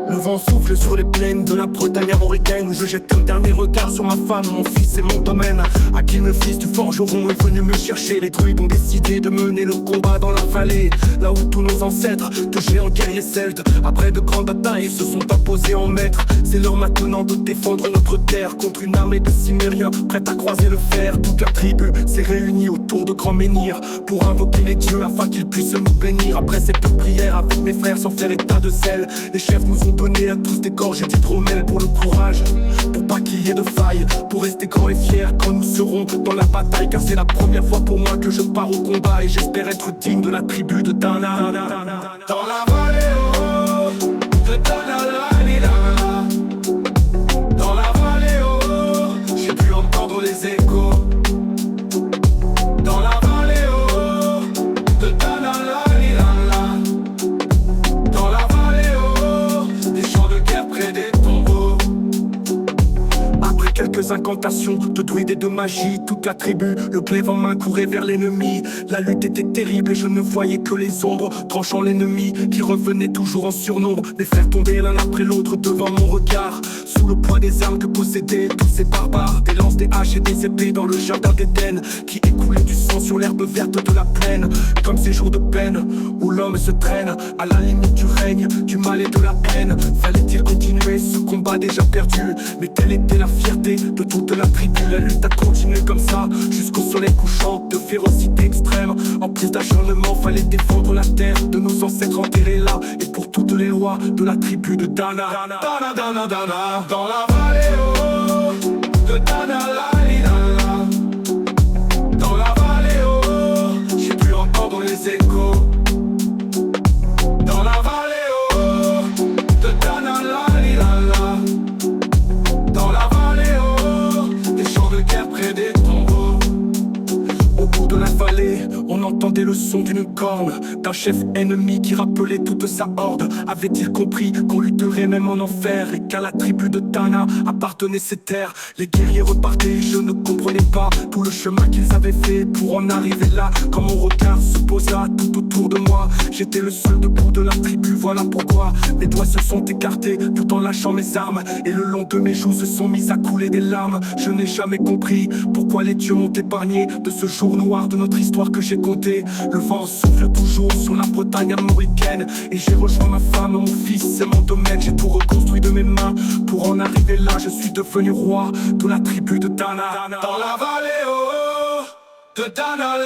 Le vent souffle sur les plaines de la Bretagne armoricaine. Je jette un dernier regard sur ma femme, mon fils et mon domaine. À qui le fils du forgeron est venu me chercher. Les druides ont décidé de mener le combat dans la vallée, là où tous nos ancêtres, de géants guerriers celtes, après de grandes batailles, se sont imposés en maîtres. C'est l'heure maintenant de défendre notre terre contre une armée de cimériens prête à croiser le fer. Toute la tribu s'est réunie autour de grands menhirs pour invoquer les dieux afin qu'ils puissent nous bénir. Après cette prière avec mes frères sans faire état de zèle, les chefs nous ont donné à tous des gorgées d'hydromel pour le courage, pour pas qu'il y ait de faille, pour rester grands et fiers quand nous serons dans la bataille. Car c'est la première fois pour moi que je pars au combat et j'espère être digne de la tribu de Dana. Dans la vallée oh, de Dana, dans la vallée oh, j'ai pu entendre les échos. Dans la vallée oh, de Dana, dans la vallée oh, des champs de guerre près des tombeaux. Après quelques incantations de druides et de magie, toute la tribu, le glaive en main, courait vers l'ennemi. La lutte était terrible et je ne voyais que les ombres tranchant l'ennemi qui revenait toujours en surnombre. Les frères tombaient l'un après l'autre devant mon regard, sous le poids des armes que possédaient tous ces barbares. Des lances, des haches et des épées dans le jardin d'Éden, qui écoulait du sang sur l'herbe verte de la plaine. Comme ces jours de peine où l'homme se traîne à la limite du règne, du mal et de la haine. Fallait-il continuer ce combat déjà perdu? Mais telle était la fierté de toute la tribu. La lutte a continué comme ça jusqu'au soleil couchant, de férocité extrême. En prise d'acharnement, fallait défendre la terre de nos ancêtres enterrés là. Et pour toutes les lois de la tribu de Dana. Dans la vallée oh, de Dana, dans la vallée oh, j'ai pu entendre les échos. Dans la vallée oh, de Dana, dans la vallée oh, des champs de guerre près des tombeaux. Au bout de la vallée, on entendait le son d'une corne, d'un chef ennemi qui rappelait toute sa horde. Avait-il compris qu'on lutterait même en enfer et qu'à la tribu de Dana appartenaient ces terres? Les guerriers repartaient, je ne comprenais pas tout le chemin qu'ils avaient fait pour en arriver là. Quand mon regard se posa tout autour de moi, j'étais le seul debout de la tribu, voilà pourquoi mes doigts se sont écartés tout en lâchant mes armes. Et le long de mes joues se sont mis à couler des larmes. Je n'ai jamais compris pourquoi les dieux m'ont épargné de ce jour noir de notre histoire que j'ai compté. Le vent souffle toujours sur la Bretagne armoricaine, et j'ai rejoint ma femme, mon fils et mon domaine. J'ai tout reconstruit de mes mains pour en arriver là. Je suis devenu roi de la tribu de Dana. Dans la vallée oh, de Dana,